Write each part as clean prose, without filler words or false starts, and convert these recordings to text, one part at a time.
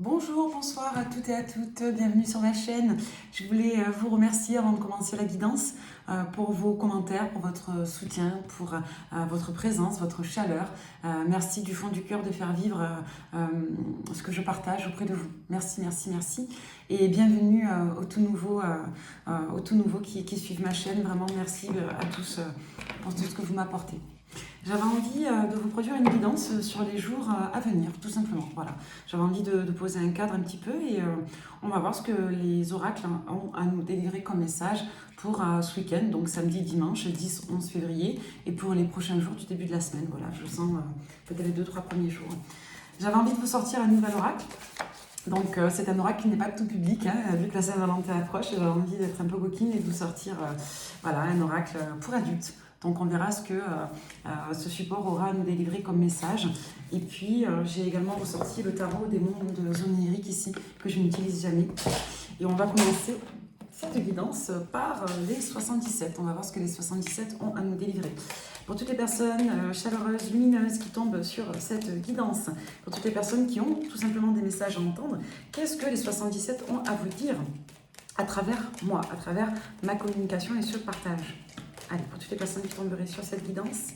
Bonjour, bonsoir à toutes et à toutes, bienvenue sur ma chaîne. Je voulais vous remercier avant de commencer la guidance pour vos commentaires, pour votre soutien, pour votre présence, votre chaleur. Merci du fond du cœur de faire vivre ce que je partage auprès de vous. Merci, merci, merci. Et bienvenue aux tout nouveaux, qui suivent ma chaîne. Vraiment merci à tous pour tout ce que vous m'apportez. J'avais envie de vous produire une guidance sur les jours à venir, tout simplement. Voilà. J'avais envie de poser un cadre un petit peu et on va voir ce que les oracles ont à nous délivrer comme message pour ce week-end, donc samedi, dimanche, 10-11 février, et pour les prochains jours du début de la semaine. Voilà, je sens peut-être les 2-3 premiers jours. J'avais envie de vous sortir un nouvel oracle. Donc c'est un oracle qui n'est pas tout public, hein, vu que la Saint-Valentin approche, j'avais envie d'être un peu coquine et de vous sortir voilà, un oracle pour adultes. Donc on verra ce que ce support aura à nous délivrer comme message. Et puis j'ai également ressorti le tarot des mondes oniriques ici, que je n'utilise jamais. Et on va commencer cette guidance par les 77. On va voir ce que les 77 ont à nous délivrer. Pour toutes les personnes chaleureuses, lumineuses qui tombent sur cette guidance, pour toutes les personnes qui ont tout simplement des messages à entendre, qu'est-ce que les 77 ont à vous dire à travers moi, à travers ma communication et ce partage? Allez, pour toutes les personnes qui tomberaient sur cette guidance,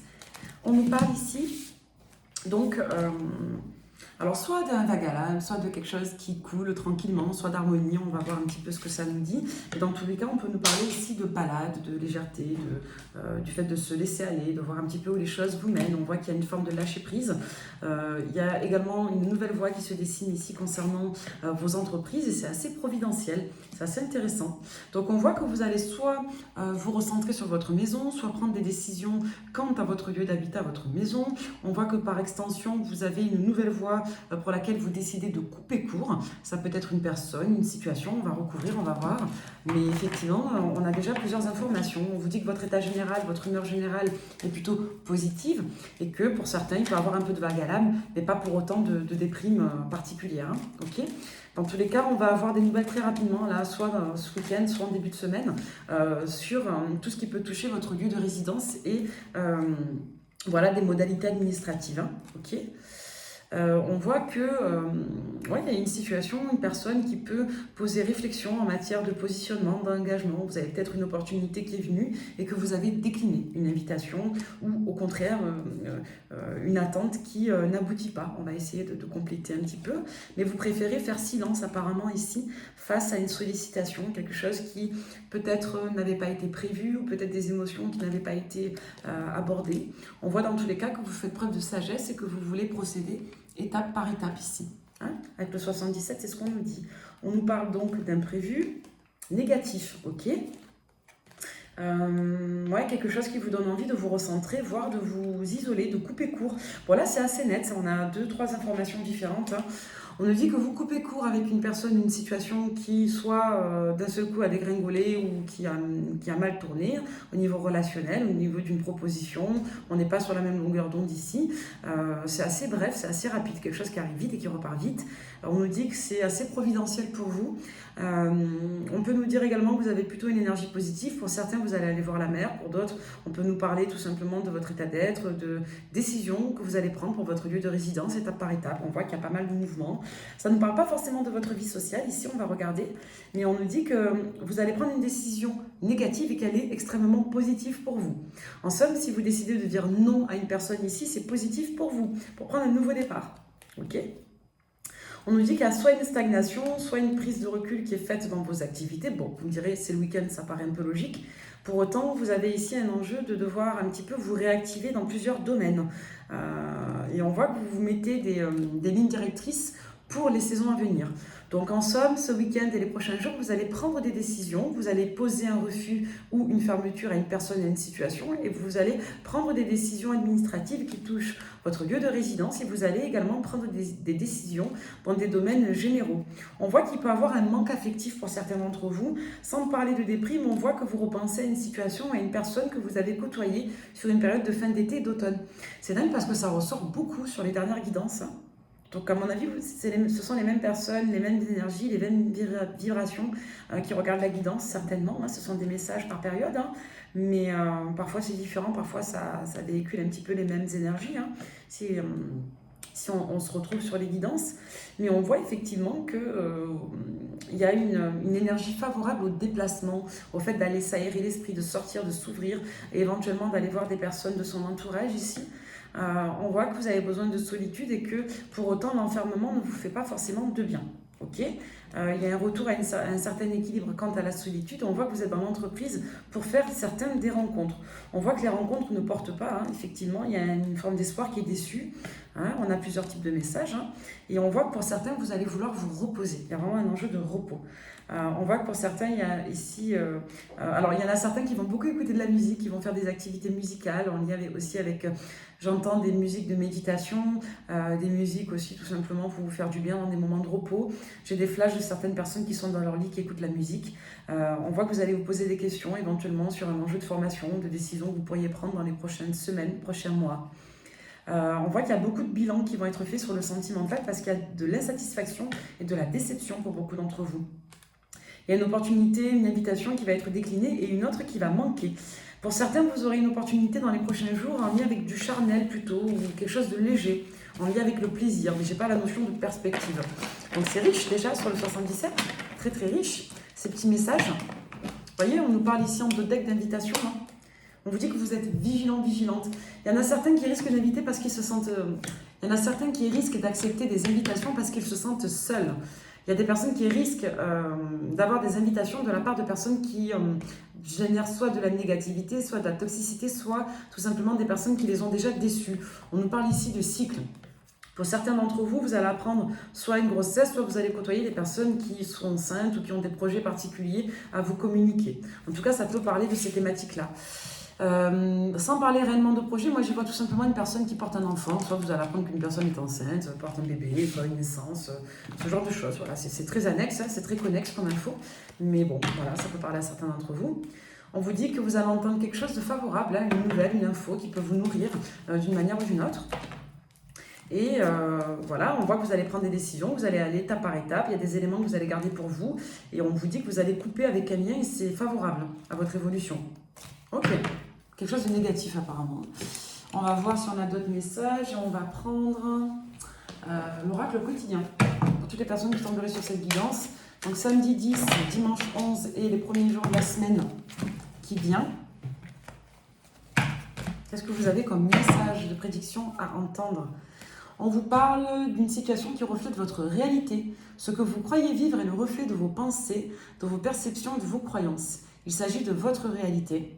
on nous parle ici, donc, alors soit d'un vague à l'âme, soit de quelque chose qui coule tranquillement, soit d'harmonie, on va voir un petit peu ce que ça nous dit. Et dans tous les cas, on peut nous parler ici de balade, de légèreté, du fait de se laisser aller, de voir un petit peu où les choses vous mènent. On voit qu'il y a une forme de lâcher prise. Il y a également une nouvelle voie qui se dessine ici concernant vos entreprises et c'est assez providentiel, c'est assez intéressant. Donc on voit que vous allez soit vous recentrer sur votre maison, soit prendre des décisions quant à votre lieu d'habitat, votre maison. On voit que par extension, vous avez une nouvelle voie pour laquelle vous décidez de couper court. Ça peut être une personne, une situation, on va recouvrir, on va voir. Mais effectivement, on a déjà plusieurs informations. On vous dit que votre état général, votre humeur générale est plutôt positive et que pour certains, il peut y avoir un peu de vague à l'âme, mais pas pour autant de déprime particulière. Hein. Okay. Dans tous les cas, on va avoir des nouvelles très rapidement, là, soit ce week-end, soit en début de semaine, sur tout ce qui peut toucher votre lieu de résidence et voilà des modalités administratives. Hein. Ok. On voit que ouais, il y a une situation, une personne qui peut poser réflexion en matière de positionnement, d'engagement. Vous avez peut-être une opportunité qui est venue et que vous avez décliné une invitation ou au contraire une attente qui n'aboutit pas. On va essayer de compléter un petit peu, mais vous préférez faire silence apparemment ici face à une sollicitation, quelque chose qui peut-être n'avait pas été prévu ou peut-être des émotions qui n'avaient pas été abordées. On voit dans tous les cas que vous faites preuve de sagesse et que vous voulez procéder étape par étape ici. Hein, avec le 77, c'est ce qu'on nous dit. On nous parle donc d'imprévu négatif, ok. Ouais, quelque chose qui vous donne envie de vous recentrer, voire de vous isoler, de couper court. Bon là, c'est assez net, on a 2-3 informations différentes. Hein. On nous dit que vous coupez court avec une personne, une situation qui soit d'un seul coup a dégringolé ou qui a mal tourné au niveau relationnel, au niveau d'une proposition. On n'est pas sur la même longueur d'onde ici. C'est assez bref, c'est assez rapide, quelque chose qui arrive vite et qui repart vite. On nous dit que c'est assez providentiel pour vous. On peut nous dire également que vous avez plutôt une énergie positive. Pour certains, vous allez aller voir la mer. Pour d'autres, on peut nous parler tout simplement de votre état d'être, de décisions que vous allez prendre pour votre lieu de résidence, étape par étape. On voit qu'il y a pas mal de mouvements. Ça ne nous parle pas forcément de votre vie sociale. Ici, on va regarder. Mais on nous dit que vous allez prendre une décision négative et qu'elle est extrêmement positive pour vous. En somme, si vous décidez de dire non à une personne ici, c'est positif pour vous, pour prendre un nouveau départ. Ok ? On nous dit qu'il y a soit une stagnation, soit une prise de recul qui est faite dans vos activités. Bon, vous me direz, c'est le week-end, ça paraît un peu logique. Pour autant, vous avez ici un enjeu de devoir un petit peu vous réactiver dans plusieurs domaines. Et on voit que vous vous mettez des lignes directrices pour les saisons à venir. Donc en somme, ce week-end et les prochains jours, vous allez prendre des décisions, vous allez poser un refus ou une fermeture à une personne et à une situation et vous allez prendre des décisions administratives qui touchent votre lieu de résidence et vous allez également prendre des décisions dans des domaines généraux. On voit qu'il peut y avoir un manque affectif pour certains d'entre vous. Sans parler de déprime, on voit que vous repensez à une situation, à une personne que vous avez côtoyée sur une période de fin d'été et d'automne. C'est dingue parce que ça ressort beaucoup sur les dernières guidances. Donc à mon avis, ce sont les mêmes personnes, les mêmes énergies, les mêmes vibrations qui regardent la guidance, certainement. Hein, ce sont des messages par période, hein, mais parfois c'est différent, parfois ça véhicule un petit peu les mêmes énergies. Hein. si on se retrouve sur les guidances, mais on voit effectivement qu'il y a une énergie favorable au déplacement, au fait d'aller s'aérer l'esprit, de sortir, de s'ouvrir, et éventuellement d'aller voir des personnes de son entourage ici. On voit que vous avez besoin de solitude et que pour autant l'enfermement ne vous fait pas forcément de bien. Ok, il y a un retour à un certain équilibre quant à la solitude. On voit que vous êtes dans l'entreprise pour faire certaines des rencontres. On voit que les rencontres ne portent pas, hein. Effectivement, il y a une forme d'espoir qui est déçue. Hein. On a plusieurs types de messages. Hein. Et on voit que pour certains, vous allez vouloir vous reposer. Il y a vraiment un enjeu de repos. On voit que pour certains, il y a ici... alors, il y en a certains qui vont beaucoup écouter de la musique, qui vont faire des activités musicales. On y avait aussi avec... J'entends des musiques de méditation, des musiques aussi tout simplement pour vous faire du bien dans des moments de repos. J'ai des flashs de certaines personnes qui sont dans leur lit, qui écoutent la musique. On voit que vous allez vous poser des questions éventuellement sur un enjeu de formation, de décision que vous pourriez prendre dans les prochaines semaines, prochains mois. On voit qu'il y a beaucoup de bilans qui vont être faits sur le sentimental parce qu'il y a de l'insatisfaction et de la déception pour beaucoup d'entre vous. Il y a une opportunité, une invitation qui va être déclinée et une autre qui va manquer. Pour certains, vous aurez une opportunité dans les prochains jours en lien avec du charnel plutôt, ou quelque chose de léger, en lien avec le plaisir, mais je n'ai pas la notion de perspective. Donc c'est riche déjà sur le 77, très très riche, ces petits messages. Vous voyez, on nous parle ici en deux decks d'invitation. Hein. On vous dit que vous êtes vigilant, vigilante. Il y en a certains qui risquent d'inviter parce qu'ils se sentent... Il y en a certains qui risquent d'accepter des invitations parce qu'ils se sentent seuls. Il y a des personnes qui risquent d'avoir des invitations de la part de personnes qui génèrent soit de la négativité, soit de la toxicité, soit tout simplement des personnes qui les ont déjà déçues. On nous parle ici de cycle. Pour certains d'entre vous, vous allez apprendre soit une grossesse, soit vous allez côtoyer des personnes qui sont enceintes ou qui ont des projets particuliers à vous communiquer. En tout cas, ça peut parler de ces thématiques-là. Sans parler réellement de projet, moi j'y vois tout simplement une personne qui porte un enfant, soit vous allez apprendre qu'une personne est enceinte, porte un bébé, soit une naissance, ce genre de choses. Voilà, c'est très annexe, hein, c'est très connexe comme info, mais bon, voilà, ça peut parler à certains d'entre vous. On vous dit que vous allez entendre quelque chose de favorable, hein, une nouvelle, une info qui peut vous nourrir d'une manière ou d'une autre. Et voilà, on voit que vous allez prendre des décisions, vous allez aller étape par étape, il y a des éléments que vous allez garder pour vous, et on vous dit que vous allez couper avec un lien et c'est favorable à votre évolution. Ok. Quelque chose de négatif apparemment. On va voir si on a d'autres messages et on va prendre l'oracle quotidien pour toutes les personnes qui tomberaient sur cette guidance. Donc samedi 10, dimanche 11 et les premiers jours de la semaine qui vient. Qu'est-ce que vous avez comme message de prédiction à entendre? On vous parle d'une situation qui reflète votre réalité. Ce que vous croyez vivre est le reflet de vos pensées, de vos perceptions, de vos croyances. Il s'agit de votre réalité.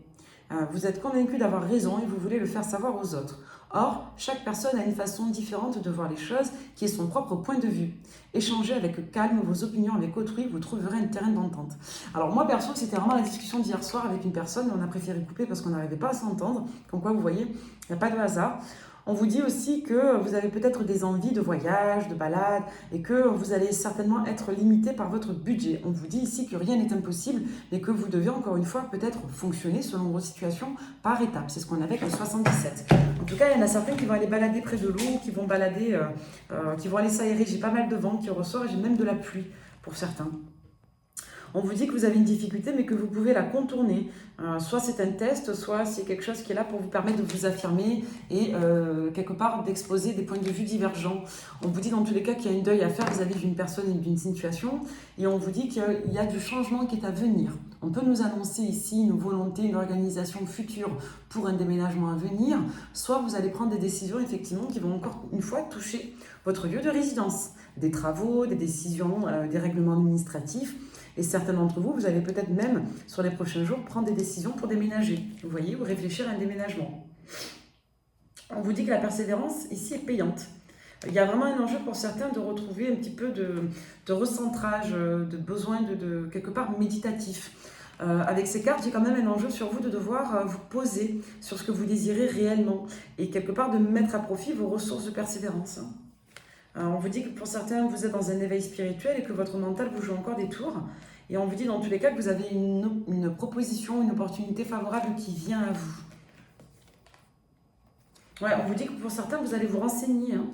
Vous êtes convaincu d'avoir raison et vous voulez le faire savoir aux autres. Or, chaque personne a une façon différente de voir les choses qui est son propre point de vue. Échangez avec calme vos opinions avec autrui, vous trouverez un terrain d'entente. Alors moi perso, c'était vraiment la discussion d'hier soir avec une personne, mais on a préféré couper parce qu'on n'arrivait pas à s'entendre. Comme quoi, vous voyez, il n'y a pas de hasard. On vous dit aussi que vous avez peut-être des envies de voyage, de balade, et que vous allez certainement être limité par votre budget. On vous dit ici que rien n'est impossible, mais que vous devez encore une fois peut-être fonctionner selon vos situations par étapes. C'est ce qu'on a avec le 77. En tout cas, il y en a certains qui vont aller balader près de l'eau, qui vont balader, qui vont aller s'aérer. J'ai pas mal de vent qui ressort et j'ai même de la pluie pour certains. On vous dit que vous avez une difficulté, mais que vous pouvez la contourner. Soit c'est un test, soit c'est quelque chose qui est là pour vous permettre de vous affirmer et quelque part d'exposer des points de vue divergents. On vous dit dans tous les cas qu'il y a un deuil à faire vis-à-vis d'une personne et d'une situation, et on vous dit qu'il y a du changement qui est à venir. On peut nous annoncer ici une volonté, une organisation future pour un déménagement à venir, soit vous allez prendre des décisions effectivement qui vont encore une fois toucher votre lieu de résidence. Des travaux, des décisions, des règlements administratifs. Et certains d'entre vous, vous allez peut-être même, sur les prochains jours, prendre des décisions pour déménager. Vous voyez, ou réfléchir à un déménagement. On vous dit que la persévérance, ici, est payante. Il y a vraiment un enjeu pour certains de retrouver un petit peu de recentrage, de besoin de quelque part méditatif. Avec ces cartes, j'ai quand même un enjeu sur vous de devoir vous poser sur ce que vous désirez réellement. Et quelque part, de mettre à profit vos ressources de persévérance. On vous dit que pour certains, vous êtes dans un éveil spirituel et que votre mental vous joue encore des tours. Et on vous dit dans tous les cas que vous avez une proposition, une opportunité favorable qui vient à vous. Ouais, on vous dit que pour certains, vous allez vous renseigner. Hein.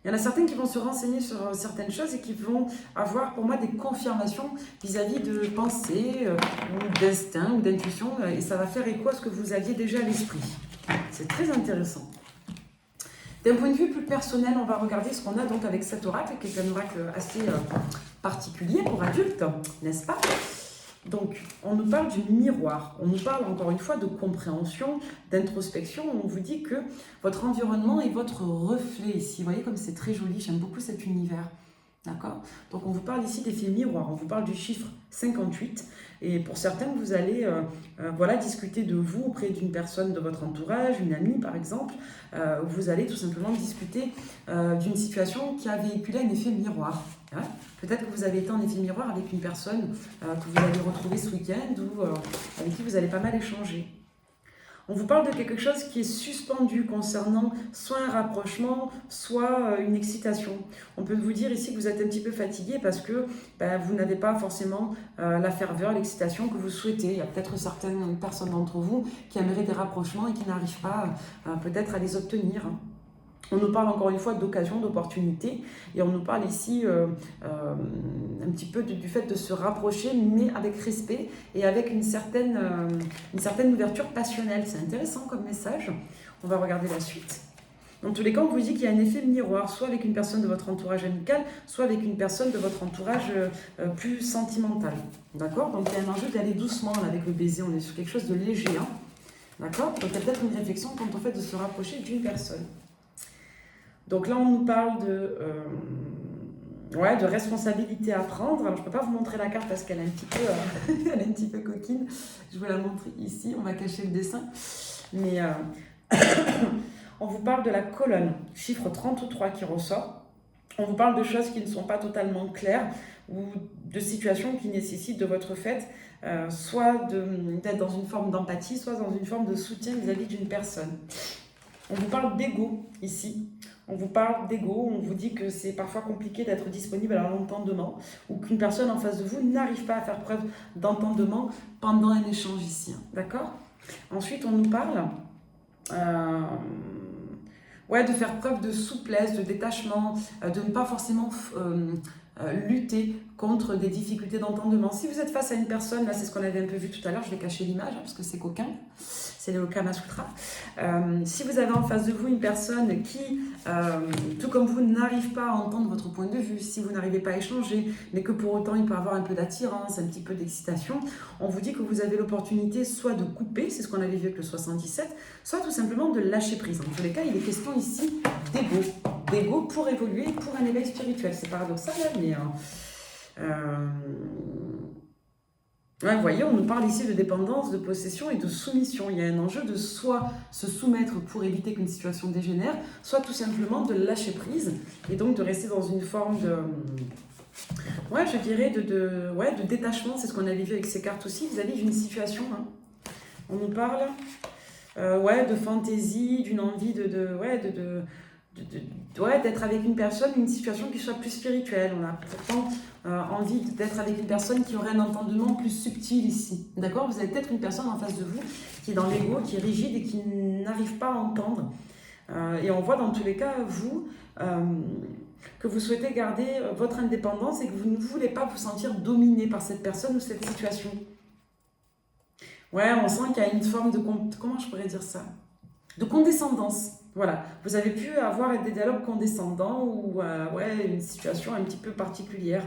Il y en a certains qui vont se renseigner sur certaines choses et qui vont avoir pour moi des confirmations vis-à-vis de pensées, ou d'instinct, ou d'intuition. Et ça va faire écho à ce que vous aviez déjà à l'esprit. C'est très intéressant. D'un point de vue plus personnel, on va regarder ce qu'on a donc avec cet oracle, qui est un oracle assez particulier pour adultes, n'est-ce pas? Donc, on nous parle du miroir, on nous parle encore une fois de compréhension, d'introspection, on vous dit que votre environnement est votre reflet ici. Vous voyez comme c'est très joli, j'aime beaucoup cet univers. D'accord? Donc on vous parle ici d'effet miroir, on vous parle du chiffre 58 et pour certains vous allez voilà, discuter de vous auprès d'une personne de votre entourage, une amie par exemple, vous allez tout simplement discuter d'une situation qui a véhiculé un effet miroir. Hein? Peut-être que vous avez été en effet miroir avec une personne que vous allez retrouver ce week-end ou avec qui vous allez pas mal échanger. On vous parle de quelque chose qui est suspendu concernant soit un rapprochement, soit une excitation. On peut vous dire ici que vous êtes un petit peu fatigué parce que vous n'avez pas forcément la ferveur, l'excitation que vous souhaitez. Il y a peut-être certaines personnes d'entre vous qui aimeraient des rapprochements et qui n'arrivent pas peut-être à les obtenir. On nous parle encore une fois d'occasion, d'opportunité, et on nous parle ici un petit peu du fait de se rapprocher, mais avec respect et avec une certaine ouverture passionnelle. C'est intéressant comme message. On va regarder la suite. Dans tous les cas, on vous dit qu'il y a un effet miroir, soit avec une personne de votre entourage amical, soit avec une personne de votre entourage plus sentimental. D'accord? Donc il y a un enjeu d'aller doucement là, avec le baiser, on est sur quelque chose de léger. Hein? D'accord? Donc il y a peut-être une réflexion quand on fait de se rapprocher d'une personne. Donc là, on nous parle de responsabilité à prendre. Alors, je ne peux pas vous montrer la carte parce qu'elle est un petit peu coquine. Je vous la montre ici. On va cacher le dessin. Mais on vous parle de la colonne, chiffre 33 qui ressort. On vous parle de choses qui ne sont pas totalement claires ou de situations qui nécessitent de votre fait soit d'être dans une forme d'empathie, soit dans une forme de soutien vis-à-vis d'une personne. On vous parle d'ego ici. On vous parle d'ego, on vous dit que c'est parfois compliqué d'être disponible à l'entendement ou qu'une personne en face de vous n'arrive pas à faire preuve d'entendement pendant un échange ici. D'accord? Ensuite, on nous parle de faire preuve de souplesse, de détachement, de ne pas forcément lutter contre des difficultés d'entendement. Si vous êtes face à une personne, là c'est ce qu'on avait un peu vu tout à l'heure, je vais cacher l'image parce que c'est coquin, c'est le Kama Sutra. Si vous avez en face de vous une personne qui, tout comme vous, n'arrive pas à entendre votre point de vue, si vous n'arrivez pas à échanger, mais que pour autant il peut avoir un peu d'attirance, un petit peu d'excitation, on vous dit que vous avez l'opportunité soit de couper, c'est ce qu'on avait vu avec le 77, soit tout simplement de lâcher prise. En tous les cas, il est question ici d'ego pour évoluer, pour un éveil spirituel. C'est paradoxal, mais... vous voyez, on nous parle ici de dépendance, de possession et de soumission. Il y a un enjeu de soit se soumettre pour éviter qu'une situation dégénère, soit tout simplement de lâcher prise et donc de rester dans une forme de... je dirais de détachement. C'est ce qu'on avait vu avec ces cartes aussi vis-à-vis d'une situation. Hein. On nous parle de fantaisie, d'une envie d'être avec une personne, une situation qui soit plus spirituelle. On a pourtant envie d'être avec une personne qui aurait un entendement plus subtil ici. D'accord? Vous avez peut-être une personne en face de vous qui est dans l'ego, qui est rigide et qui n'arrive pas à entendre. Et on voit dans tous les cas, vous, que vous souhaitez garder votre indépendance et que vous ne voulez pas vous sentir dominé par cette personne ou cette situation. On sent qu'il y a une forme de... Comment je pourrais dire ça? De condescendance. Voilà, vous avez pu avoir des dialogues condescendants ou une situation un petit peu particulière.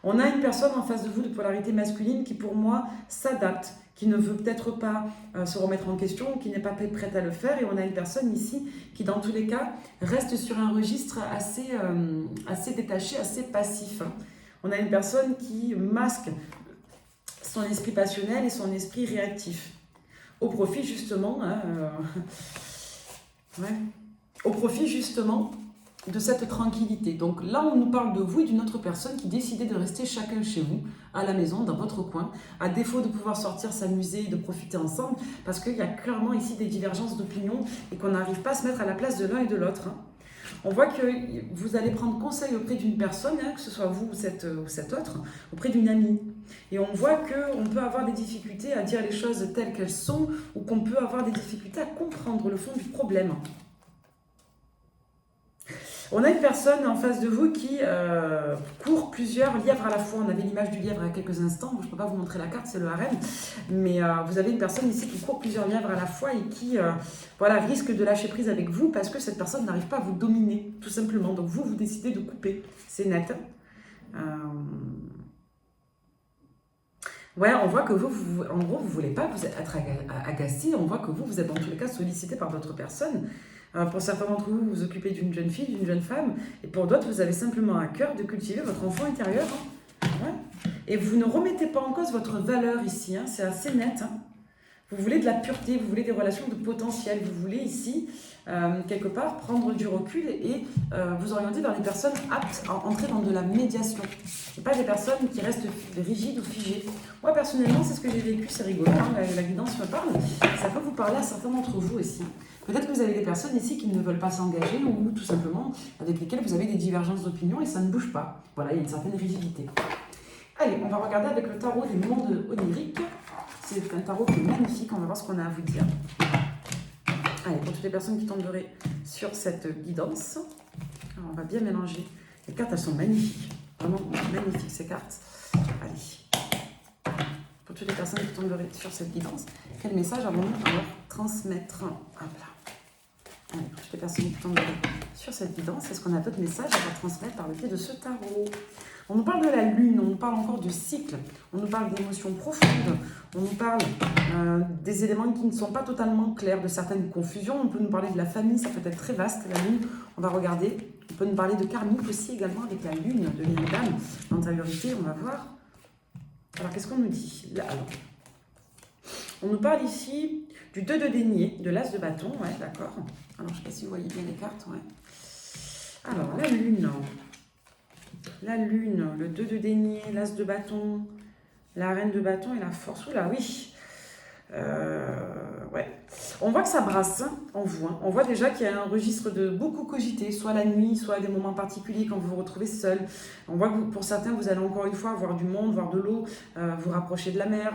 On a une personne en face de vous de polarité masculine qui pour moi s'adapte, qui ne veut peut-être pas se remettre en question, qui n'est pas prête à le faire. Et on a une personne ici qui dans tous les cas reste sur un registre assez détaché, assez passif. On a une personne qui masque son esprit passionnel et son esprit réactif. Au profit justement... au profit justement de cette tranquillité. Donc là, on nous parle de vous et d'une autre personne qui décidait de rester chacun chez vous, à la maison, dans votre coin, à défaut de pouvoir sortir, s'amuser, de profiter ensemble, parce qu'il y a clairement ici des divergences d'opinion et qu'on n'arrive pas à se mettre à la place de l'un et de l'autre. Hein. On voit que vous allez prendre conseil auprès d'une personne, que ce soit vous ou cette autre, auprès d'une amie. Et on voit qu'on peut avoir des difficultés à dire les choses telles qu'elles sont ou qu'on peut avoir des difficultés à comprendre le fond du problème. On a une personne en face de vous qui court plusieurs lièvres à la fois. On avait l'image du lièvre il y a quelques instants. Je ne peux pas vous montrer la carte, c'est le harem. Mais vous avez une personne ici qui court plusieurs lièvres à la fois et qui voilà, risque de lâcher prise avec vous parce que cette personne n'arrive pas à vous dominer, tout simplement. Donc vous décidez de couper. C'est net. Ouais, on voit que vous en gros, vous voulez pas vous être agacé. On voit que vous êtes dans tous les cas sollicité par d'autres personnes. Pour certains d'entre vous, vous vous occupez d'une jeune fille, d'une jeune femme. Et pour d'autres, vous avez simplement à cœur de cultiver votre enfant intérieur. Hein. Ouais. Et vous ne remettez pas en cause votre valeur ici. Hein. C'est assez net. Hein. Vous voulez de la pureté, vous voulez des relations de potentiel. Vous voulez ici, quelque part, prendre du recul et vous orienter vers des personnes aptes à entrer dans de la médiation. Et pas des personnes qui restent rigides ou figées. Moi, personnellement, c'est ce que j'ai vécu. C'est rigolo. Hein. La guidance me parle. Ça peut vous parler à certains d'entre vous aussi. Peut-être que vous avez des personnes ici qui ne veulent pas s'engager ou tout simplement avec lesquelles vous avez des divergences d'opinion et ça ne bouge pas. Voilà, il y a une certaine rigidité. Allez, on va regarder avec le tarot des mondes oniriques. C'est un tarot qui est magnifique, on va voir ce qu'on a à vous dire. Allez, pour toutes les personnes qui tomberaient sur cette guidance, alors on va bien mélanger. Les cartes, elles sont magnifiques. Vraiment magnifiques ces cartes. Allez. Pour toutes les personnes qui tomberaient sur cette guidance, quel message avons-nous à leur transmettre? Hop là. Allez, pour toutes les personnes qui tomberaient sur cette guidance, est-ce qu'on a d'autres messages à leur transmettre par le biais de ce tarot? On nous parle de la lune, on nous parle encore de cycle, on nous parle d'émotions profondes, on nous parle des éléments qui ne sont pas totalement clairs, de certaines confusions. On peut nous parler de la famille, ça peut être très vaste, la lune, on va regarder. On peut nous parler de karmique aussi également avec la lune, de l'âme, l'antériorité, on va voir. Alors qu'est-ce qu'on nous dit là, alors, on nous parle ici du 2 de denier, de l'as de bâton, ouais, d'accord. Alors je ne sais pas si vous voyez bien les cartes, ouais. Alors la lune... La lune, le 2 de denier, l'as de bâton, la reine de bâton et la force. Oula, oui. Ouais. On voit que ça brasse, hein, on voit déjà qu'il y a un registre de beaucoup cogiter, soit la nuit, soit à des moments particuliers quand vous vous retrouvez seul. On voit que pour certains, vous allez encore une fois voir du monde, voir de l'eau, vous rapprocher de la mer.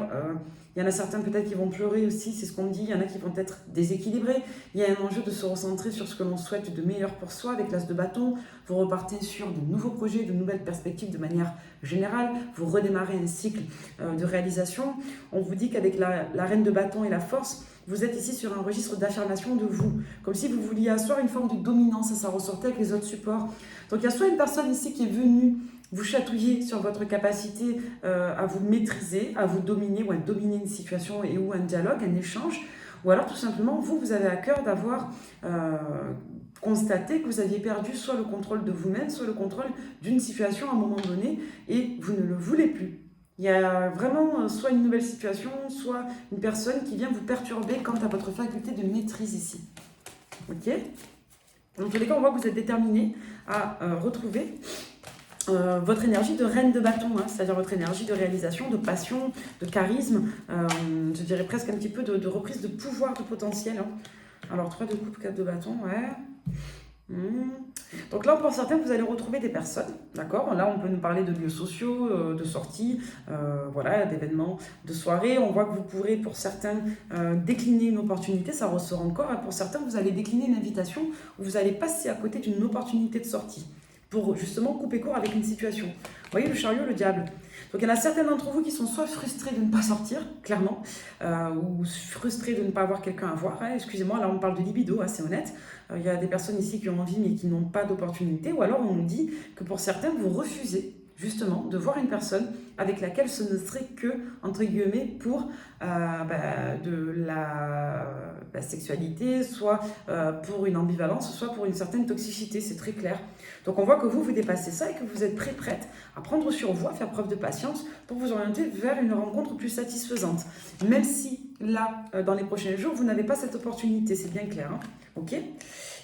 Il y en a certains peut-être qui vont pleurer aussi, c'est ce qu'on me dit. Il y en a qui vont être déséquilibrés. Il y a un enjeu de se recentrer sur ce que l'on souhaite de meilleur pour soi avec l'as de bâton. Vous repartez sur de nouveaux projets, de nouvelles perspectives de manière générale. Vous redémarrez un cycle de réalisation. On vous dit qu'avec la reine de bâton et la force, vous êtes ici sur un registre d'affirmation de vous. Comme si vous vouliez asseoir une forme de dominance, ça ressortait avec les autres supports. Donc il y a soit une personne ici qui est venue vous chatouiller sur votre capacité à vous maîtriser, à vous dominer ou à dominer une situation et ou un dialogue, un échange. Ou alors tout simplement, vous avez à cœur d'avoir constaté que vous aviez perdu soit le contrôle de vous-même, soit le contrôle d'une situation à un moment donné et vous ne le voulez plus. Il y a vraiment soit une nouvelle situation, soit une personne qui vient vous perturber quant à votre faculté de maîtrise ici. Ok? Dans tous les cas, on voit que vous êtes déterminé à retrouver votre énergie de reine de bâton, hein, c'est-à-dire votre énergie de réalisation, de passion, de charisme, je dirais presque un petit peu de reprise de pouvoir, de potentiel. Hein. Alors, 3 de coupe, 4 de bâton, ouais. Donc là, pour certains, vous allez retrouver des personnes, d'accord? Là, on peut nous parler de lieux sociaux, de sorties, voilà, d'événements, de soirées. On voit que vous pourrez, pour certains, décliner une opportunité, ça ressort encore. Et pour certains, vous allez décliner une invitation ou vous allez passer à côté d'une opportunité de sortie pour justement couper court avec une situation. Vous voyez, le chariot, le diable. Donc il y en a certains d'entre vous qui sont soit frustrés de ne pas sortir, clairement, ou frustrés de ne pas avoir quelqu'un à voir. Hein. Excusez-moi, là on parle de libido, hein, c'est honnête. Il y a des personnes ici qui ont envie mais qui n'ont pas d'opportunité. Ou alors on nous dit que pour certains, vous refusez justement de voir une personne avec laquelle ce ne serait que, entre guillemets, pour de la sexualité, soit pour une ambivalence, soit pour une certaine toxicité, c'est très clair. Donc on voit que vous dépassez ça et que vous êtes prête à prendre sur vous, à faire preuve de patience pour vous orienter vers une rencontre plus satisfaisante. Même si là, dans les prochains jours, vous n'avez pas cette opportunité, c'est bien clair. Hein, ok.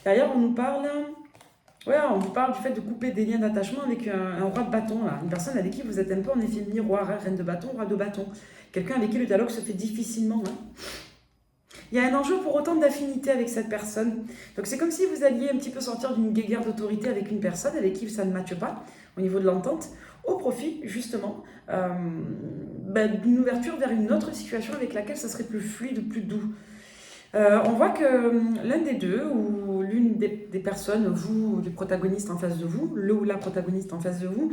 D'ailleurs, on nous parle... Ouais, on vous parle du fait de couper des liens d'attachement avec un roi de bâton, là. Une personne avec qui vous êtes un peu en effet miroir, hein, reine de bâton, roi de bâton. Quelqu'un avec qui le dialogue se fait difficilement. Hein. Il y a un enjeu pour autant d'affinité avec cette personne. Donc c'est comme si vous alliez un petit peu sortir d'une guéguerre d'autorité avec une personne avec qui ça ne matche pas au niveau de l'entente, au profit justement d'une ouverture vers une autre situation avec laquelle ça serait plus fluide, plus doux. On voit que l'un des deux ou l'une des personnes, vous, les protagonistes en face de vous, le ou la protagoniste en face de vous,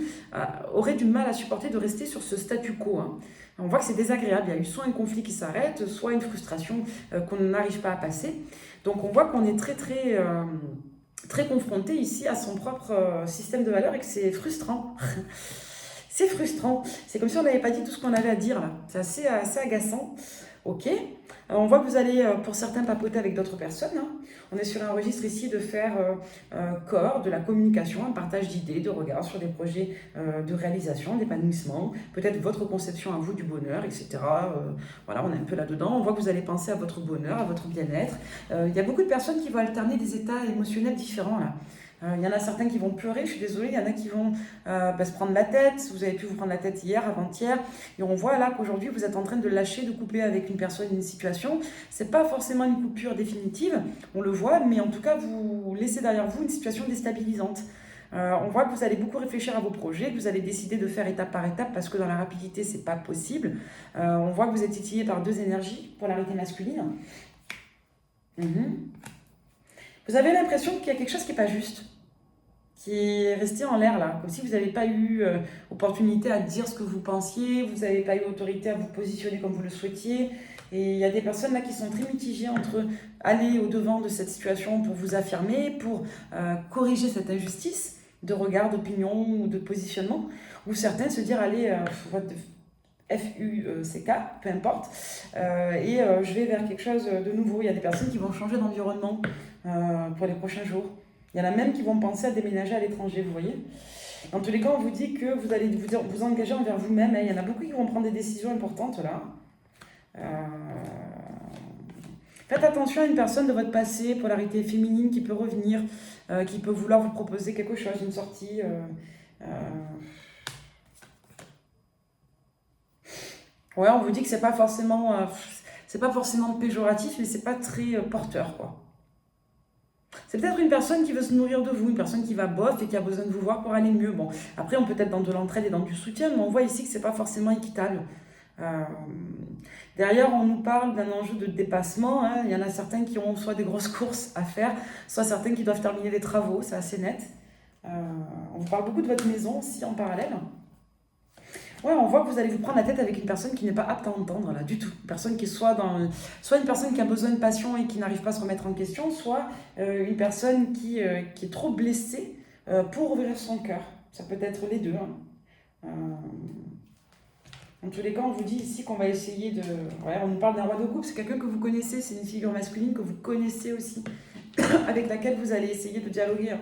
aurait du mal à supporter de rester sur ce statu quo. Hein. On voit que c'est désagréable, il y a eu soit un conflit qui s'arrête, soit une frustration qu'on n'arrive pas à passer. Donc on voit qu'on est très confronté ici à son propre système de valeurs et que c'est frustrant. C'est frustrant. C'est comme si on n'avait pas dit tout ce qu'on avait à dire là. C'est assez agaçant. Ok. Alors, on voit que vous allez, pour certains, papoter avec d'autres personnes. Hein. On est sur un registre ici de faire corps, de la communication, un partage d'idées, de regards sur des projets de réalisation, d'épanouissement, peut-être votre conception à vous du bonheur, etc. Voilà, on est un peu là-dedans. On voit que vous allez penser à votre bonheur, à votre bien-être. Il y a beaucoup de personnes qui vont alterner des états émotionnels différents là. Il y en a certains qui vont pleurer, je suis désolée, il y en a qui vont se prendre la tête, vous avez pu vous prendre la tête hier, avant-hier, et on voit là qu'aujourd'hui vous êtes en train de lâcher, de couper avec une personne, une situation. C'est pas forcément une coupure définitive, on le voit, mais en tout cas vous laissez derrière vous une situation déstabilisante. On voit que vous allez beaucoup réfléchir à vos projets, que vous allez décider de faire étape par étape parce que dans la rapidité c'est pas possible. On voit que vous êtes titillé par deux énergies, polarité masculine. Vous avez l'impression qu'il y a quelque chose qui n'est pas juste, qui est resté en l'air là, comme si vous n'avez pas eu opportunité à dire ce que vous pensiez, vous n'avez pas eu autorité à vous positionner comme vous le souhaitiez. Et il y a des personnes là qui sont très mitigées entre aller au-devant de cette situation pour vous affirmer, pour corriger cette injustice de regard, d'opinion ou de positionnement, ou certains se dire allez, FUCK, peu importe, je vais vers quelque chose de nouveau. Il y a des personnes qui vont changer d'environnement pour les prochains jours. Il y en a même qui vont penser à déménager à l'étranger, vous voyez. Dans tous les cas, on vous dit que vous allez vous engager envers vous-même. Hein. Il y en a beaucoup qui vont prendre des décisions importantes là. Faites attention à une personne de votre passé, polarité féminine qui peut revenir, qui peut vouloir vous proposer quelque chose, une sortie. Ouais, on vous dit que c'est pas forcément péjoratif, mais c'est pas très porteur, quoi. C'est peut-être une personne qui veut se nourrir de vous, une personne qui va bof et qui a besoin de vous voir pour aller mieux. Bon, après, on peut être dans de l'entraide et dans du soutien, mais on voit ici que c'est pas forcément équitable. Derrière, on nous parle d'un enjeu de dépassement. Hein. Il y en a certains qui ont soit des grosses courses à faire, soit certains qui doivent terminer des travaux, c'est assez net. On vous parle beaucoup de votre maison aussi en parallèle. Ouais, on voit que vous allez vous prendre la tête avec une personne qui n'est pas apte à entendre, là, du tout. Une personne qui soit une personne qui a besoin de passion et qui n'arrive pas à se remettre en question, soit une personne qui est trop blessée pour ouvrir son cœur. Ça peut être les deux. Hein. En tous les cas, on vous dit ici qu'on va essayer de... Ouais, on nous parle d'un roi de coupe, c'est quelqu'un que vous connaissez, c'est une figure masculine que vous connaissez aussi, avec laquelle vous allez essayer de dialoguer.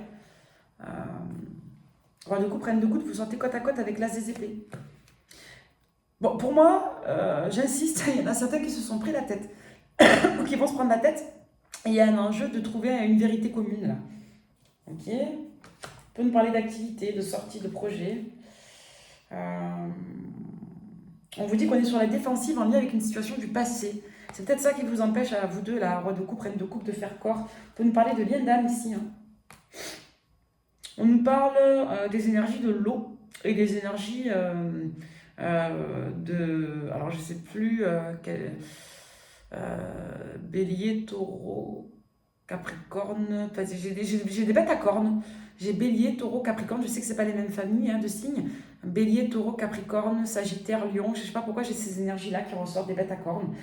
Roi de coupe, reine de coupe, vous sentez côte à côte avec l'as des épées. Bon, pour moi, j'insiste, il y en a certains qui se sont pris la tête, ou qui vont se prendre la tête, et il y a un enjeu de trouver une vérité commune, là. Ok. On peut nous parler d'activité, de sortie, de projet. On vous dit qu'on est sur la défensive en lien avec une situation du passé. C'est peut-être ça qui vous empêche, à vous deux, la roi de coupe, reine de coupe, de faire corps. On peut nous parler de lien d'âme ici. Hein. On nous parle des énergies de l'eau et des énergies... alors je sais plus bélier, taureau, capricorne, enfin, j'ai des bêtes à cornes, j'ai bélier, taureau, capricorne, je sais que c'est pas les mêmes familles de signes, bélier, taureau, capricorne, sagittaire, lion, je sais pas pourquoi j'ai ces énergies là qui ressortent des bêtes à cornes.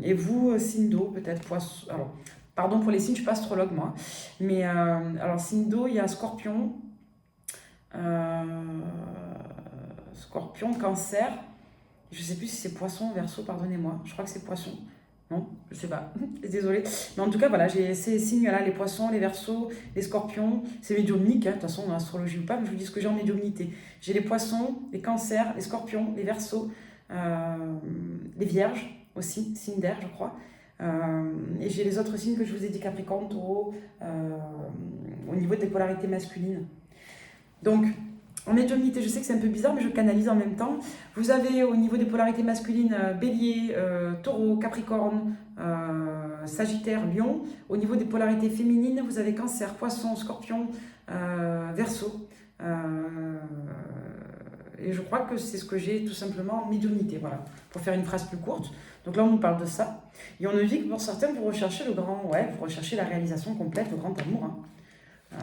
Et vous, signe d'eau, peut-être poisson, alors pardon pour les signes, je suis pas astrologue moi, mais alors signe d'eau, il y a scorpion, Scorpion, Cancer, je sais plus si c'est Poisson, Verseau, pardonnez-moi, je crois que c'est Poisson. Non, je sais pas, désolée. Mais en tout cas, voilà, j'ai ces signes-là, les Poissons, les Verseaux, les Scorpions. C'est médiumnique, hein, de toute façon, en astrologie ou pas, mais je vous dis ce que j'ai en médiumnité. J'ai les Poissons, les Cancers, les Scorpions, les Verseaux, les Vierges aussi, signe d'air, je crois. Et j'ai les autres signes que je vous ai dit, Capricorne, Taureau, au niveau des polarités masculines. Donc, en médiumnité, je sais que c'est un peu bizarre, mais je canalise en même temps. Vous avez au niveau des polarités masculines Bélier, Taureau, Capricorne, Sagittaire, Lion. Au niveau des polarités féminines, vous avez Cancer, Poisson, Scorpion, Verseau. Et je crois que c'est ce que j'ai tout simplement en médiumnité, voilà, pour faire une phrase plus courte. Donc là, on nous parle de ça. Et on nous dit que pour certains, vous recherchez le grand, ouais, vous recherchez la réalisation complète, le grand amour. Hein.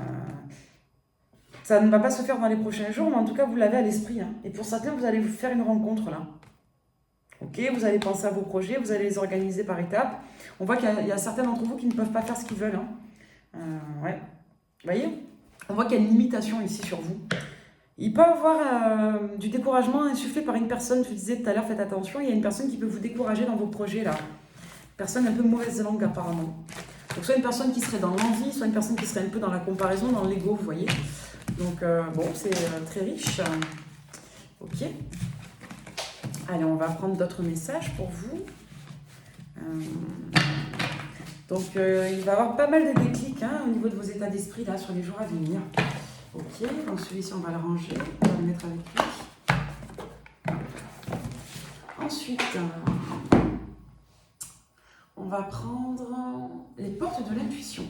Ça ne va pas se faire dans les prochains jours, mais en tout cas, vous l'avez à l'esprit. Hein. Et pour certains, vous allez vous faire une rencontre là. Ok, vous allez penser à vos projets, vous allez les organiser par étapes. On voit qu'il y a certains d'entre vous qui ne peuvent pas faire ce qu'ils veulent. Hein. Ouais. Vous voyez? On voit qu'il y a une limitation ici sur vous. Il peut y avoir du découragement insufflé par une personne, je vous disais tout à l'heure, faites attention, il y a une personne qui peut vous décourager dans vos projets là. Personne un peu mauvaise langue apparemment. Donc soit une personne qui serait dans l'envie, soit une personne qui serait un peu dans la comparaison, dans l'ego, vous voyez. Donc bon, c'est très riche. Ok. Allez, on va prendre d'autres messages pour vous. Donc il va y avoir pas mal de déclics hein, au niveau de vos états d'esprit là sur les jours à venir. Ok, donc celui-ci on va le ranger, on va le mettre avec lui. Ensuite, on va prendre les portes de l'intuition.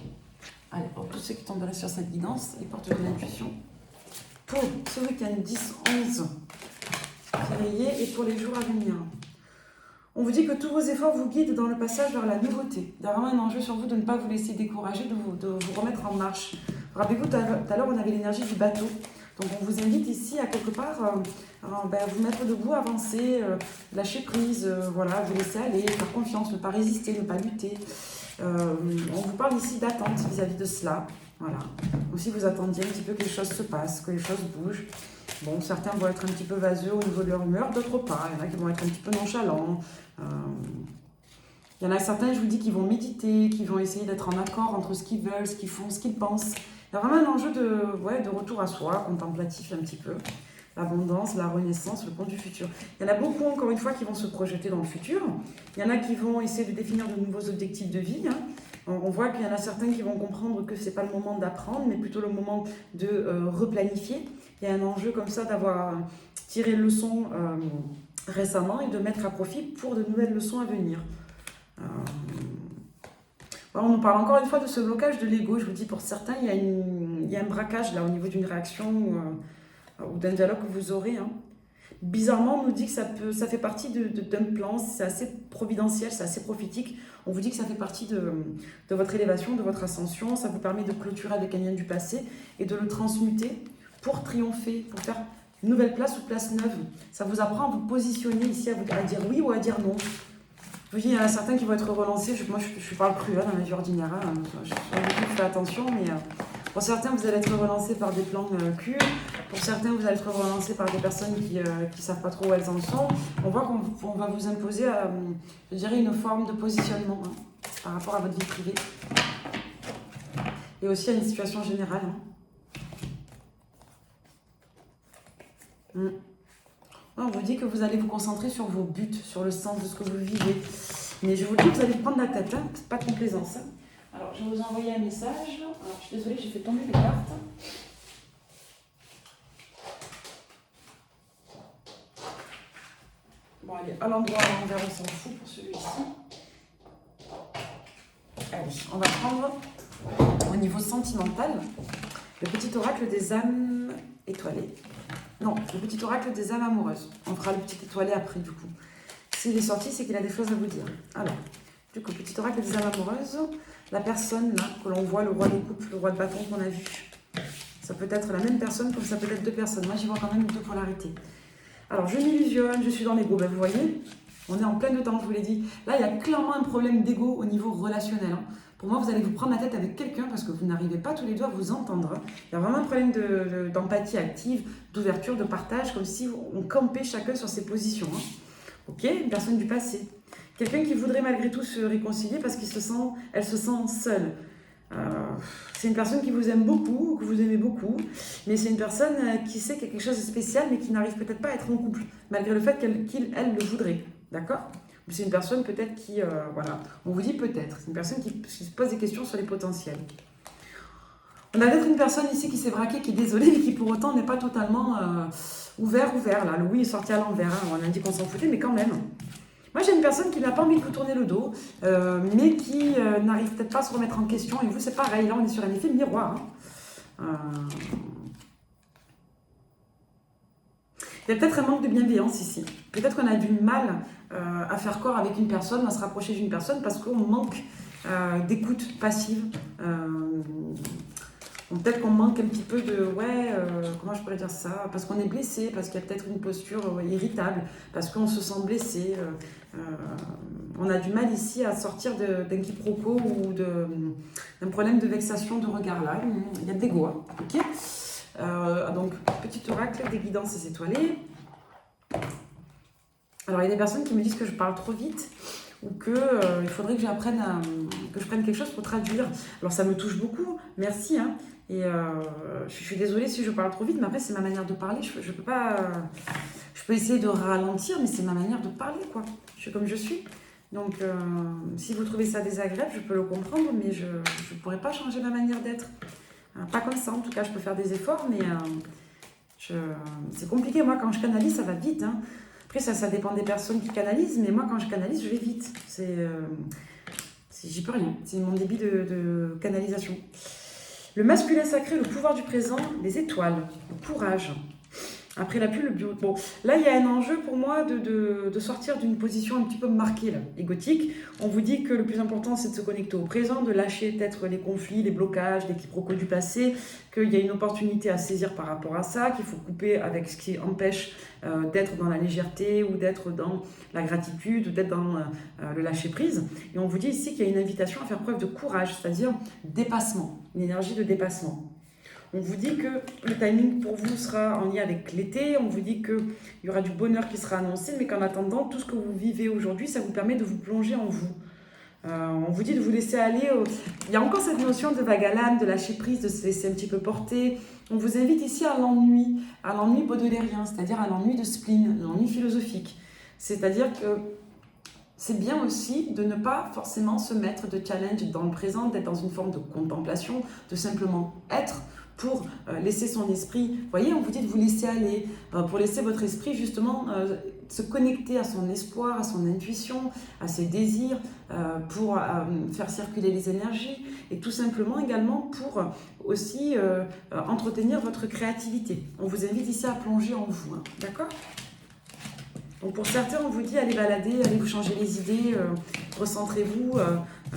Allez, pour tous ceux qui tomberaient sur cette guidance, les portes de l'intuition. Pour ce week-end 10-11 février et pour les jours à venir. On vous dit que tous vos efforts vous guident dans le passage vers la nouveauté. Il y a vraiment un enjeu sur vous de ne pas vous laisser décourager, de vous remettre en marche. Rappelez-vous, tout à l'heure, on avait l'énergie du bateau. Donc, on vous invite ici à quelque part vous mettre debout, avancer, lâcher prise, voilà, vous laisser aller, faire confiance, ne pas résister, ne pas lutter. On vous parle ici d'attente vis-à-vis de cela. Voilà. Aussi, vous attendiez un petit peu que les choses se passent, que les choses bougent. Bon, certains vont être un petit peu vaseux au niveau de leur humeur, d'autres pas. Il y en a qui vont être un petit peu nonchalants. Il y en a certains, je vous dis, qui vont méditer, qui vont essayer d'être en accord entre ce qu'ils veulent, ce qu'ils font, ce qu'ils pensent. Il y a vraiment un enjeu de retour à soi, contemplatif un petit peu. L'abondance, la renaissance, le pont du futur. Il y en a beaucoup, encore une fois, qui vont se projeter dans le futur. Il y en a qui vont essayer de définir de nouveaux objectifs de vie. Hein. On voit qu'il y en a certains qui vont comprendre que ce n'est pas le moment d'apprendre, mais plutôt le moment de replanifier. Il y a un enjeu comme ça d'avoir tiré leçon récemment et de mettre à profit pour de nouvelles leçons à venir. On nous parle encore une fois de ce blocage de l'ego. Je vous dis, pour certains, il y a un braquage là au niveau d'une réaction ou d'un dialogue que vous aurez. Hein. Bizarrement, on nous dit que ça fait partie d'un plan, c'est assez providentiel, c'est assez prophétique. On vous dit que ça fait partie de votre élévation, de votre ascension. Ça vous permet de clôturer avec un lien du passé et de le transmuter pour triompher, pour faire une nouvelle place ou place neuve. Ça vous apprend à vous positionner ici, à dire oui ou à dire non. Je vous dis, il y en a certains qui vont être relancés. Moi, je parle cru dans la vie ordinaire. Hein. Je fais attention, mais pour certains, vous allez être relancés par des plans cul. Pour certains, vous allez être relancés par des personnes qui ne savent pas trop où elles en sont. On voit qu'on va vous imposer, je dirais, une forme de positionnement hein, par rapport à votre vie privée. Et aussi à une situation générale. Hein. On vous dit que vous allez vous concentrer sur vos buts, sur le sens de ce que vous vivez. Mais je vous dis que vous allez prendre la tête, hein. C'est pas de complaisance. Hein. Alors, je vais vous envoyer un message. Alors, je suis désolée, j'ai fait tomber les cartes. Bon, allez, à l'endroit, à l'envers, on s'en fout pour celui-ci. Allez, on va prendre au niveau sentimental le petit oracle des âmes étoilées. Non, le petit oracle des âmes amoureuses. On fera le petit étoilé après, du coup. S'il est sorti, c'est qu'il a des choses à vous dire. Alors, du coup, petit oracle des âmes amoureuses, la personne là, que l'on voit, le roi de coupe, le roi de bâton qu'on a vu. Ça peut être la même personne, comme ça peut être deux personnes. Moi, j'y vois quand même deux polarités. Alors, je m'illusionne, je suis dans l'ego. Ben, vous voyez, on est en plein dedans, je vous l'ai dit. Là, il y a clairement un problème d'ego au niveau relationnel. Hein. Pour moi, vous allez vous prendre la tête avec quelqu'un parce que vous n'arrivez pas tous les deux à vous entendre. Il y a vraiment un problème d'empathie active, d'ouverture, de partage, comme si on campait chacun sur ses positions. Hein. Ok, une personne du passé. Quelqu'un qui voudrait malgré tout se réconcilier parce qu'elle se sent seule. C'est une personne qui vous aime beaucoup, que vous aimez beaucoup, mais c'est une personne qui sait qu'il y a quelque chose de spécial mais qui n'arrive peut-être pas à être en couple, malgré le fait qu'elle le voudrait. D'accord ? C'est une personne peut-être qui, voilà, on vous dit peut-être, c'est une personne qui se pose des questions sur les potentiels. On a peut-être une personne ici qui s'est braquée, qui est désolée, mais qui pour autant n'est pas totalement ouvert là. Le oui est sorti à l'envers, hein. On a dit qu'on s'en foutait, mais quand même. Moi, j'ai une personne qui n'a pas envie de vous tourner le dos, mais qui n'arrive peut-être pas à se remettre en question. Et vous, c'est pareil, là, on est sur un effet miroir. Hein. Il y a peut-être un manque de bienveillance ici. Peut-être qu'on a du mal à faire corps avec une personne, à se rapprocher d'une personne parce qu'on manque d'écoute passive. Peut-être qu'on manque un petit peu de, comment je pourrais dire ça? Parce qu'on est blessé, parce qu'il y a peut-être une posture irritable, parce qu'on se sent blessé. On a du mal ici à sortir d'un quiproquo ou d'un problème de vexation de regard là. Il y a de l'ego, hein, ok? Donc, petit oracle, des guidances étoilées. Alors, il y a des personnes qui me disent que je parle trop vite ou il faudrait que j'apprenne que je prenne quelque chose pour traduire. Alors, ça me touche beaucoup, merci, hein. Et je suis désolée si je parle trop vite, mais après, c'est ma manière de parler. Je peux pas... je peux essayer de ralentir, mais c'est ma manière de parler, quoi. Je suis comme je suis. Donc, si vous trouvez ça désagréable, je peux le comprendre, mais je ne pourrais pas changer ma manière d'être. Pas comme ça, en tout cas, je peux faire des efforts, mais c'est compliqué. Moi, quand je canalise, ça va vite, hein. Après, ça dépend des personnes qui canalisent, mais moi, quand je canalise, je vais vite. J'y peux rien. C'est mon débit de canalisation. Le masculin sacré, le pouvoir du présent, les étoiles, le courage. Après la pluie, le bio. Bon, là, il y a un enjeu pour moi de sortir d'une position un petit peu marquée, là, égotique. On vous dit que le plus important, c'est de se connecter au présent, de lâcher peut-être les conflits, les blocages, les quiproquos du passé, qu'il y a une opportunité à saisir par rapport à ça, qu'il faut couper avec ce qui empêche d'être dans la légèreté ou d'être dans la gratitude ou d'être dans le lâcher-prise. Et on vous dit ici qu'il y a une invitation à faire preuve de courage, c'est-à-dire dépassement, une énergie de dépassement. On vous dit que le timing pour vous sera en lien avec l'été. On vous dit qu'il y aura du bonheur qui sera annoncé, mais qu'en attendant, tout ce que vous vivez aujourd'hui, ça vous permet de vous plonger en vous. On vous dit de vous laisser aller. Il y a encore cette notion de vague à l'âme, de lâcher prise, de se laisser un petit peu porter. On vous invite ici à l'ennui baudelairien, c'est-à-dire à l'ennui de spleen, l'ennui philosophique. C'est-à-dire que c'est bien aussi de ne pas forcément se mettre de challenge dans le présent, d'être dans une forme de contemplation, de simplement être pour laisser son esprit. Vous voyez, on vous dit de vous laisser aller, pour laisser votre esprit justement se connecter à son espoir, à son intuition, à ses désirs, pour faire circuler les énergies et tout simplement également pour aussi entretenir votre créativité. On vous invite ici à plonger en vous, hein, d'accord ? Donc pour certains, on vous dit allez balader, allez vous changer les idées, recentrez-vous,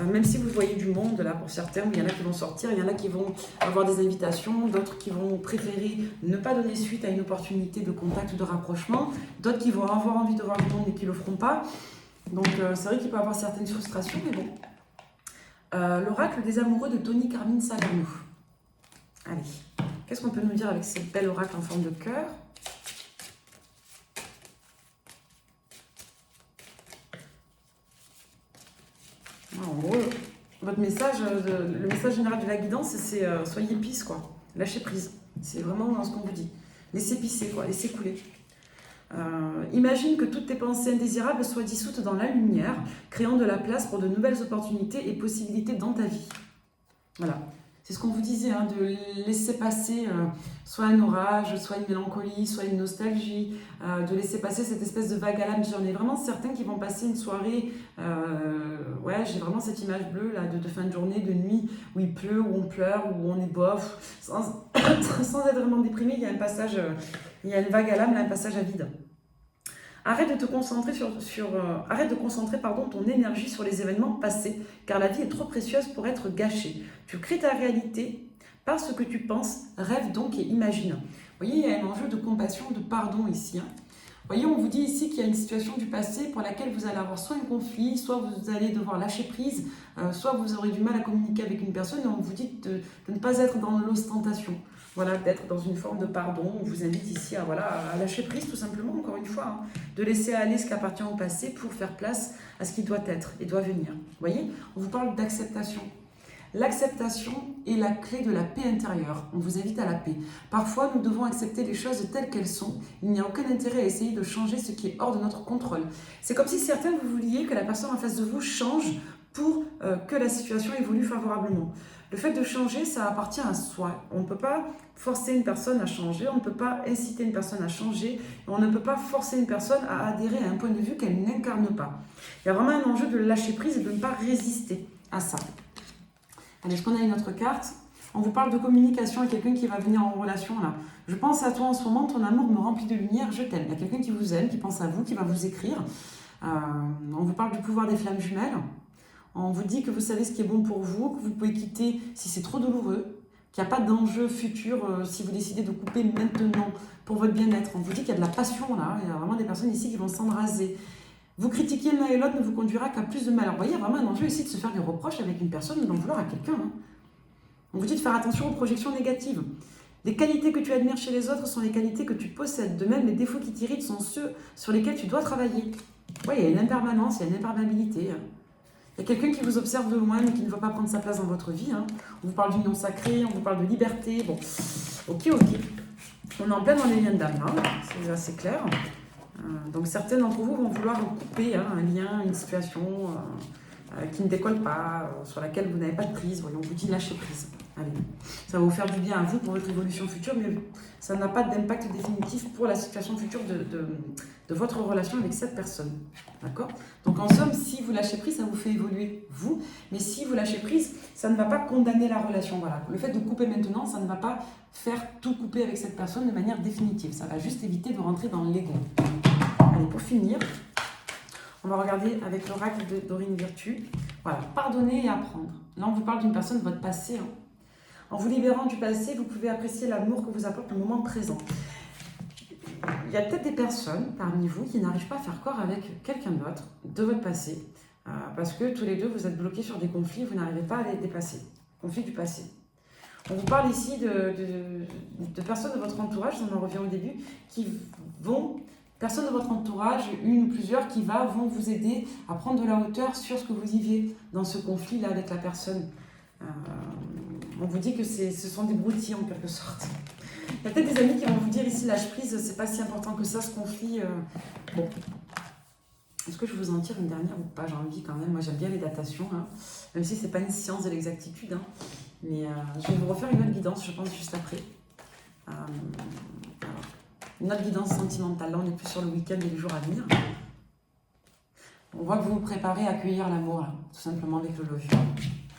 même si vous voyez du monde, là pour certains, il y en a qui vont sortir, il y en a qui vont avoir des invitations, d'autres qui vont préférer ne pas donner suite à une opportunité de contact ou de rapprochement, d'autres qui vont avoir envie de voir du monde mais qui ne le feront pas. Donc c'est vrai qu'il peut y avoir certaines frustrations, mais bon. L'oracle des amoureux de Tony Carmine Salerno. Allez, qu'est-ce qu'on peut nous dire avec cette belle oracle en forme de cœur ? En gros, votre message, le message général de la guidance, c'est soyez pisse, quoi. Lâchez prise. C'est vraiment ce qu'on vous dit. Laissez pisser, quoi. Laissez couler. Imagine que toutes tes pensées indésirables soient dissoutes dans la lumière, créant de la place pour de nouvelles opportunités et possibilités dans ta vie. Voilà. C'est ce qu'on vous disait, hein, de laisser passer soit un orage, soit une mélancolie, soit une nostalgie, de laisser passer cette espèce de vague à l'âme. J'en ai vraiment certains qui vont passer une soirée, j'ai vraiment cette image bleue là, de fin de journée, de nuit, où il pleut, où on pleure, où on est bof, sans être vraiment déprimé, il y a un passage, il y a une vague à l'âme, là, un passage à vide. Arrête de te concentrer arrête de concentrer ton énergie sur les événements passés, car la vie est trop précieuse pour être gâchée. Tu crées ta réalité par ce que tu penses, rêve donc et imagine. Vous voyez, il y a un enjeu de compassion, de pardon ici. Hein. Vous voyez, on vous dit ici qu'il y a une situation du passé pour laquelle vous allez avoir soit un conflit, soit vous allez devoir lâcher prise, soit vous aurez du mal à communiquer avec une personne, et on vous dit de ne pas être dans l'ostentation. Voilà, d'être dans une forme de pardon. On vous invite ici à lâcher prise tout simplement, encore une fois, hein, de laisser aller ce qui appartient au passé pour faire place à ce qui doit être et doit venir. Vous voyez, on vous parle d'acceptation. L'acceptation est la clé de la paix intérieure. On vous invite à la paix. Parfois, nous devons accepter les choses telles qu'elles sont. Il n'y a aucun intérêt à essayer de changer ce qui est hors de notre contrôle. C'est comme si certains, vous vouliez que la personne en face de vous change pour que la situation évolue favorablement. Le fait de changer, ça appartient à soi. On ne peut pas forcer une personne à changer, on ne peut pas inciter une personne à changer, on ne peut pas forcer une personne à adhérer à un point de vue qu'elle n'incarne pas. Il y a vraiment un enjeu de lâcher prise et de ne pas résister à ça. Allez, est-ce qu'on a une autre carte ? On vous parle de communication à quelqu'un qui va venir en relation là. Je pense à toi en ce moment, ton amour me remplit de lumière, je t'aime. Il y a quelqu'un qui vous aime, qui pense à vous, qui va vous écrire. On vous parle du pouvoir des flammes jumelles. On vous dit que vous savez ce qui est bon pour vous, que vous pouvez quitter si c'est trop douloureux, qu'il n'y a pas d'enjeu futur si vous décidez de couper maintenant pour votre bien-être. On vous dit qu'il y a de la passion là, il y a vraiment des personnes ici qui vont s'embraser. Vous critiquer l'un et l'autre ne vous conduira qu'à plus de mal. Alors vous voyez, il y a vraiment un enjeu ici de se faire des reproches avec une personne ou d'en vouloir à quelqu'un. Hein. On vous dit de faire attention aux projections négatives. Les qualités que tu admires chez les autres sont les qualités que tu possèdes. De même, les défauts qui t'irritent sont ceux sur lesquels tu dois travailler. Oui, il y a une impermanence, il y a une imperméabilité. Il y a quelqu'un qui vous observe de loin mais qui ne veut pas prendre sa place dans votre vie. Hein. On vous parle d'union sacrée, on vous parle de liberté. Bon, ok. On est en plein dans les liens d'âme, hein. C'est assez clair. Donc certains d'entre vous vont vouloir couper un lien, une situation qui ne décolle pas, sur laquelle vous n'avez pas de prise. Voyons, on vous dit lâcher prise. Allez, ça va vous faire du bien à vous pour votre évolution future, mais ça n'a pas d'impact définitif pour la situation future de votre relation avec cette personne. D'accord? Donc en somme, si vous lâchez prise, ça vous fait évoluer vous, mais si vous lâchez prise, ça ne va pas condamner la relation. Voilà. Le fait de couper maintenant, ça ne va pas faire tout couper avec cette personne de manière définitive. Ça va juste éviter de rentrer dans l'ego. Allez, pour finir, on va regarder avec l'oracle de Dorine Virtue. Voilà, pardonner et apprendre. Là, on vous parle d'une personne de votre passé. Hein. En vous libérant du passé, vous pouvez apprécier l'amour que vous apporte le moment présent. Il y a peut-être des personnes parmi vous qui n'arrivent pas à faire corps avec quelqu'un d'autre de votre passé, parce que tous les deux, vous êtes bloqués sur des conflits, vous n'arrivez pas à les dépasser. Conflits du passé. On vous parle ici de personnes de votre entourage, on en revient au début, qui vont... Personne de votre entourage, une ou plusieurs, qui vont vous aider à prendre de la hauteur sur ce que vous viviez dans ce conflit-là avec la personne. On vous dit que ce sont des broutilles en quelque sorte. Il y a peut-être des amis qui vont vous dire ici, lâche prise, c'est pas si important que ça, ce conflit. Bon. Est-ce que je vais vous en tire une dernière ou pas? J'ai envie quand même, moi j'aime bien les datations, hein. Même si c'est pas une science de l'exactitude. Hein. Mais je vais vous refaire une autre guidance, je pense, juste après. Une autre guidance sentimentale. Là, on est plus sur le week-end et les jours à venir. On voit que vous vous préparez à accueillir l'amour, là, tout simplement avec le levier,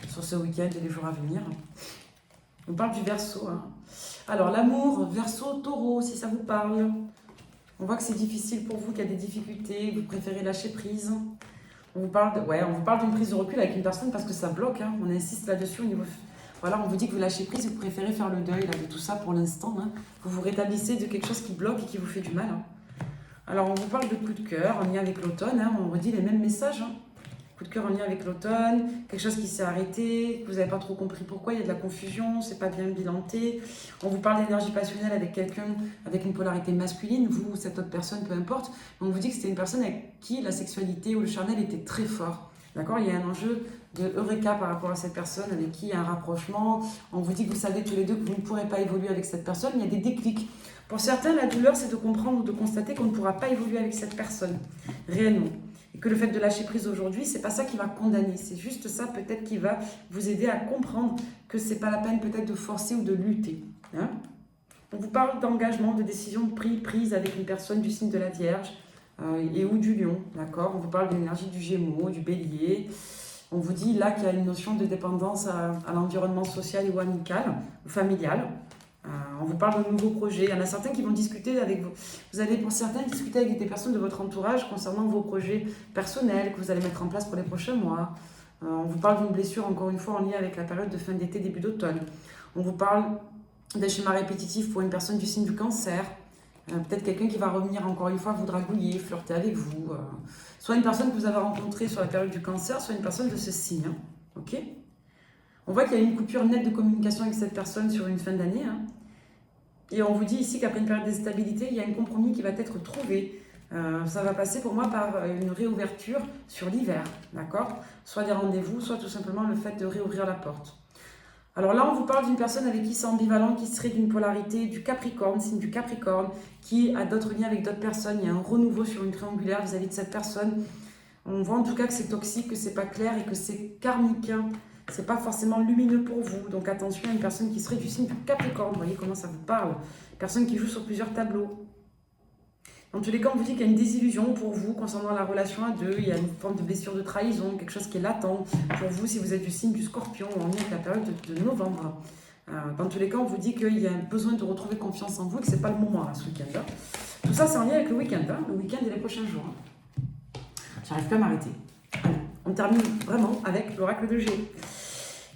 sur ce week-end et les jours à venir. On parle du Verseau. Hein. Alors, l'amour, Verseau, Taureau, si ça vous parle. On voit que c'est difficile pour vous, qu'il y a des difficultés, vous préférez lâcher prise. On vous parle d'une prise de recul avec une personne parce que ça bloque. Hein. On insiste là-dessus au niveau... Voilà, on vous dit que vous lâchez prise et vous préférez faire le deuil là, de tout ça pour l'instant. Hein. Vous vous rétablissez de quelque chose qui bloque et qui vous fait du mal. Hein. Alors, on vous parle de coup de cœur en lien avec l'automne. Hein. On redit les mêmes messages. Hein. Coup de cœur en lien avec l'automne, quelque chose qui s'est arrêté, que vous n'avez pas trop compris pourquoi, il y a de la confusion, c'est pas bien bilanté. On vous parle d'énergie passionnelle avec quelqu'un avec une polarité masculine, vous ou cette autre personne, peu importe. On vous dit que c'était une personne avec qui la sexualité ou le charnel était très fort. D'accord? Il y a un enjeu de eureka par rapport à cette personne avec qui il y a un rapprochement. On vous dit que vous savez tous les deux que vous ne pourrez pas évoluer avec cette personne. Il y a des déclics. Pour certains, la douleur, c'est de comprendre ou de constater qu'on ne pourra pas évoluer avec cette personne, réellement. Et que le fait de lâcher prise aujourd'hui, c'est pas ça qui va condamner. C'est juste ça, peut-être, qui va vous aider à comprendre que c'est pas la peine, peut-être, de forcer ou de lutter. Hein? On vous parle d'engagement, de décision prise avec une personne du signe de la Vierge et ou du Lion. D'accord? On vous parle de l'énergie du Gémeaux, du Bélier. On vous dit là qu'il y a une notion de dépendance à l'environnement social ou amical, ou familial. On vous parle de nouveaux projets. Il y en a certains qui vont discuter avec vous. Vous allez pour certains discuter avec des personnes de votre entourage concernant vos projets personnels que vous allez mettre en place pour les prochains mois. On vous parle d'une blessure, encore une fois, en lien avec la période de fin d'été, début d'automne. On vous parle d'un schéma répétitif pour une personne du signe du Cancer. Peut-être quelqu'un qui va revenir encore une fois vous dragouiller, flirter avec vous. Soit une personne que vous avez rencontrée sur la période du Cancer, soit une personne de ce signe. Hein. Ok ? On voit qu'il y a une coupure nette de communication avec cette personne sur une fin d'année. Hein. Et on vous dit ici qu'après une période d'instabilité, il y a un compromis qui va être trouvé. Ça va passer pour moi par une réouverture sur l'hiver, d'accord? Soit des rendez-vous, soit tout simplement le fait de réouvrir la porte. Alors là, on vous parle d'une personne avec qui c'est ambivalent, qui serait d'une polarité du Capricorne, signe du Capricorne, qui a d'autres liens avec d'autres personnes. Il y a un renouveau sur une triangulaire vis-à-vis de cette personne. On voit en tout cas que c'est toxique, que c'est pas clair et que c'est karmique. C'est pas forcément lumineux pour vous. Donc attention à une personne qui serait du signe du Capricorne. Vous voyez comment ça vous parle. Une personne qui joue sur plusieurs tableaux. Dans tous les cas, on vous dit qu'il y a une désillusion pour vous concernant la relation à deux. Il y a une forme de blessure de trahison, quelque chose qui est latent pour vous si vous êtes du signe du Scorpion ou en lien avec la période de novembre. Dans tous les cas, on vous dit qu'il y a besoin de retrouver confiance en vous et que ce n'est pas le moment là, ce week-end. Tout ça, c'est en lien avec le week-end. Le week-end et les prochains jours. J'arrive plus à m'arrêter. Allez, on termine vraiment avec l'oracle de G.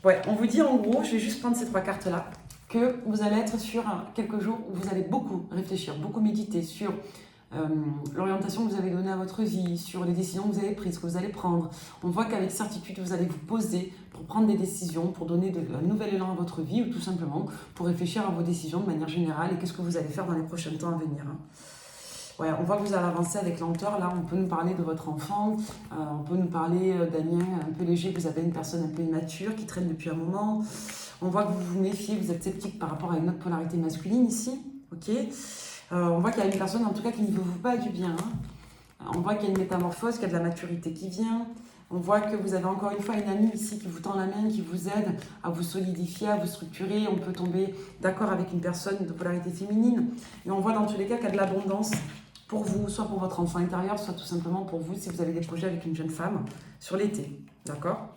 Ouais, on vous dit en gros, je vais juste prendre ces 3 cartes-là, que vous allez être sur quelques jours où vous allez beaucoup réfléchir, beaucoup méditer sur l'orientation que vous avez donnée à votre vie, sur les décisions que vous avez prises, que vous allez prendre. On voit qu'avec certitude, vous allez vous poser pour prendre des décisions, pour donner un nouvel élan à votre vie ou tout simplement pour réfléchir à vos décisions de manière générale et qu'est-ce que vous allez faire dans les prochains temps à venir. Ouais, on voit que vous allez avancer avec lenteur. Là, on peut nous parler de votre enfant, on peut nous parler d'un lien un peu léger. Vous avez une personne un peu immature qui traîne depuis un moment. On voit que vous vous méfiez, vous êtes sceptique par rapport à une autre polarité masculine ici. Ok. On voit qu'il y a une personne en tout cas qui ne vous pas du bien. On voit qu'il y a une métamorphose, qu'il y a de la maturité qui vient. On voit que vous avez encore une fois une amie ici qui vous tend la main, qui vous aide à vous solidifier, à vous structurer. On peut tomber d'accord avec une personne de polarité féminine. Et on voit dans tous les cas qu'il y a de l'abondance pour vous, soit pour votre enfant intérieur, soit tout simplement pour vous si vous avez des projets avec une jeune femme sur l'été. D'accord ?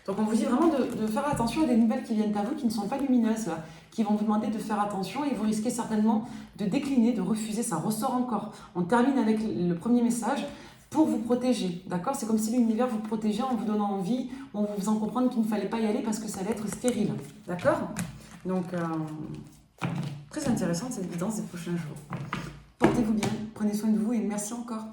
Donc on vous dit vraiment de faire attention à des nouvelles qui viennent à vous qui ne sont pas lumineuses, là, qui vont vous demander de faire attention et vous risquez certainement de décliner, de refuser, ça ressort encore. On termine avec le premier message pour vous protéger, d'accord ? C'est comme si l'univers vous protégeait en vous donnant envie, en vous faisant comprendre qu'il ne fallait pas y aller parce que ça allait être stérile, d'accord ? Donc, très intéressante cette guidance des prochains jours. Portez-vous bien, prenez soin de vous et merci encore.